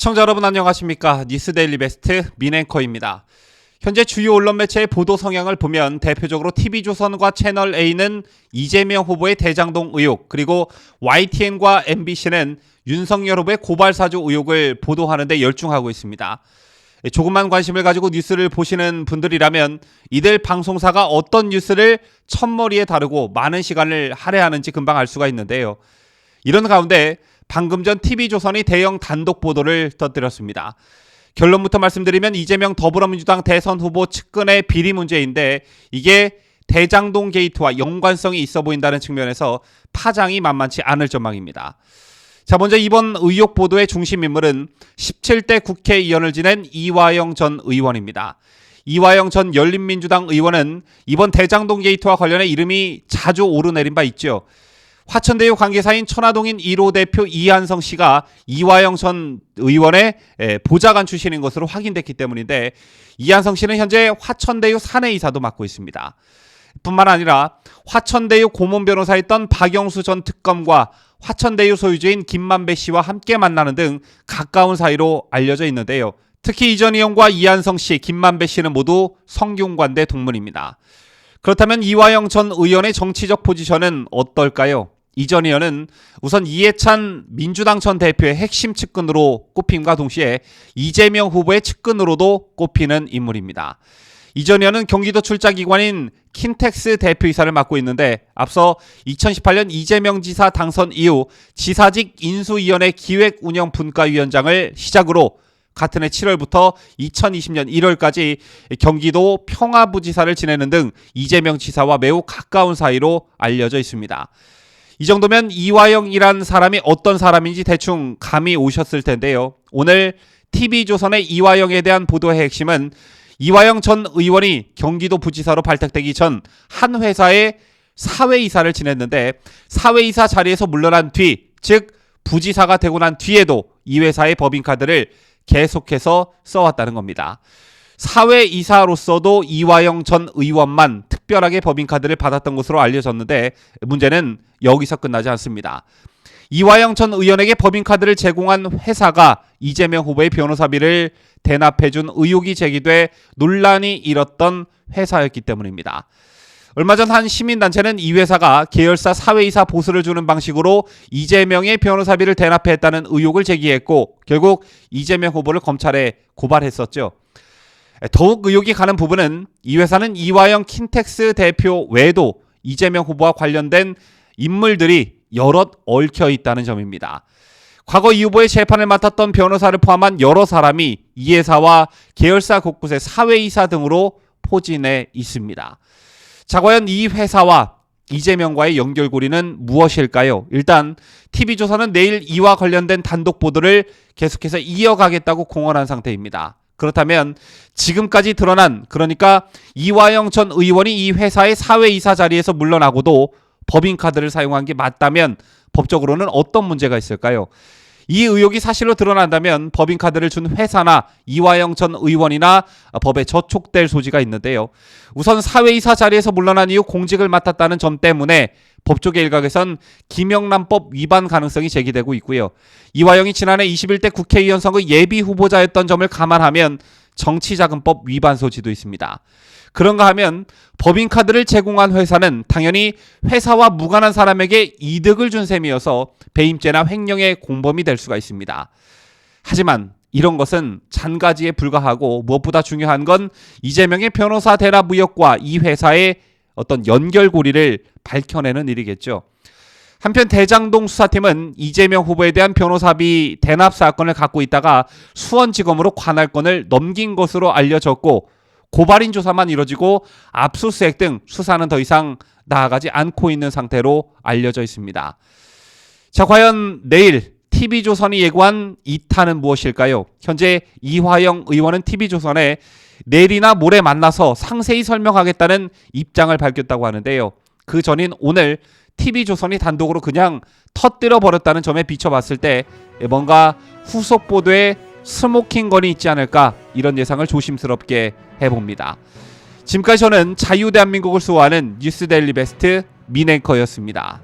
시청자 여러분 안녕하십니까? 뉴스데일리 베스트 민앵커입니다. 현재 주요 언론 매체의 보도 성향을 보면 대표적으로 TV조선과 채널A는 이재명 후보의 대장동 의혹, 그리고 YTN과 MBC는 윤석열 후보의 고발사주 의혹을 보도하는 데 열중하고 있습니다. 조금만 관심을 가지고 뉴스를 보시는 분들이라면 이들 방송사가 어떤 뉴스를 첫머리에 다루고 많은 시간을 할애하는지 금방 알 수가 있는데요. 이런 가운데 방금 전 TV조선이 대형 단독 보도를 터뜨렸습니다. 결론부터 말씀드리면 이재명 더불어민주당 대선 후보 측근의 비리 문제인데 이게 대장동 게이트와 연관성이 있어 보인다는 측면에서 파장이 만만치 않을 전망입니다. 자, 먼저 이번 의혹 보도의 중심 인물은 17대 국회의원을 지낸 이화영 전 의원입니다. 이화영 전 열린민주당 의원은 이번 대장동 게이트와 관련해 이름이 자주 오르내린 바 있죠. 화천대유 관계사인 천화동인 1호 대표 이한성 씨가 이화영 전 의원의 보좌관 출신인 것으로 확인됐기 때문인데, 이한성 씨는 현재 화천대유 사내이사도 맡고 있습니다. 뿐만 아니라 화천대유 고문 변호사였던 박영수 전 특검과 화천대유 소유주인 김만배 씨와 함께 만나는 등 가까운 사이로 알려져 있는데요. 특히 이 전 의원과 이한성 씨, 김만배 씨는 모두 성균관대 동문입니다. 그렇다면 이화영 전 의원의 정치적 포지션은 어떨까요? 이 전 의원은 우선 이해찬 민주당 전 대표의 핵심 측근으로 꼽힘과 동시에 이재명 후보의 측근으로도 꼽히는 인물입니다. 이 전 의원은 경기도 출자기관인 킨텍스 대표이사를 맡고 있는데, 앞서 2018년 이재명 지사 당선 이후 지사직 인수위원회 기획운영분과위원장을 시작으로 같은 해 7월부터 2020년 1월까지 경기도 평화부지사를 지내는 등 이재명 지사와 매우 가까운 사이로 알려져 있습니다. 이 정도면 이화영이란 사람이 어떤 사람인지 대충 감이 오셨을 텐데요. 오늘 TV조선의 이화영에 대한 보도의 핵심은 이화영 전 의원이 경기도 부지사로 발탁되기 전 한 회사의 사회이사를 지냈는데, 사회이사 자리에서 물러난 뒤, 즉 부지사가 되고 난 뒤에도 이 회사의 법인카드를 계속해서 써왔다는 겁니다. 사회이사로서도 이화영 전 의원만 특별하게 법인카드를 받았던 것으로 알려졌는데, 문제는 여기서 끝나지 않습니다. 이화영 전 의원에게 법인카드를 제공한 회사가 이재명 후보의 변호사비를 대납해준 의혹이 제기돼 논란이 일었던 회사였기 때문입니다. 얼마 전 한 시민단체는 이 회사가 계열사 사회이사 보수를 주는 방식으로 이재명의 변호사비를 대납했다는 의혹을 제기했고, 결국 이재명 후보를 검찰에 고발했었죠. 더욱 의혹이 가는 부분은 이 회사는 이화영 킨텍스 대표 외에도 이재명 후보와 관련된 인물들이 여럿 얽혀 있다는 점입니다. 과거 이 후보의 재판을 맡았던 변호사를 포함한 여러 사람이 이 회사와 계열사 곳곳의 사회이사 등으로 포진해 있습니다. 자, 과연 이 회사와 이재명과의 연결고리는 무엇일까요? 일단 TV조선은 내일 이와 관련된 단독 보도를 계속해서 이어가겠다고 공언한 상태입니다. 그렇다면 지금까지 드러난, 그러니까 이화영 전 의원이 이 회사의 사회이사 자리에서 물러나고도 법인카드를 사용한 게 맞다면 법적으로는 어떤 문제가 있을까요? 이 의혹이 사실로 드러난다면 법인카드를 준 회사나 이화영 전 의원이나 법에 저촉될 소지가 있는데요. 우선 사회이사 자리에서 물러난 이후 공직을 맡았다는 점 때문에 법조계 일각에선 김영란법 위반 가능성이 제기되고 있고요. 이화영이 지난해 21대 국회의원 선거 예비 후보자였던 점을 감안하면 정치자금법 위반 소지도 있습니다. 그런가 하면 법인카드를 제공한 회사는 당연히 회사와 무관한 사람에게 이득을 준 셈이어서 배임죄나 횡령의 공범이 될 수가 있습니다. 하지만 이런 것은 잔가지에 불과하고 무엇보다 중요한 건 이재명의 변호사 대납 의혹과 이 회사의 어떤 연결고리를 밝혀내는 일이겠죠. 한편 대장동 수사팀은 이재명 후보에 대한 변호사비 대납 사건을 갖고 있다가 수원지검으로 관할권을 넘긴 것으로 알려졌고, 고발인 조사만 이뤄지고 압수수색 등 수사는 더 이상 나아가지 않고 있는 상태로 알려져 있습니다. 자, 과연 내일 TV조선이 예고한 2탄은 무엇일까요? 현재 이화영 의원은 TV조선에 내일이나 모레 만나서 상세히 설명하겠다는 입장을 밝혔다고 하는데요. 그 전인 오늘 TV조선이 단독으로 그냥 터뜨려 버렸다는 점에 비춰봤을 때 뭔가 후속 보도에 스모킹건이 있지 않을까, 이런 예상을 조심스럽게 해봅니다. 지금까지 저는 자유대한민국을 수호하는 뉴스데일리 베스트 민앵커였습니다.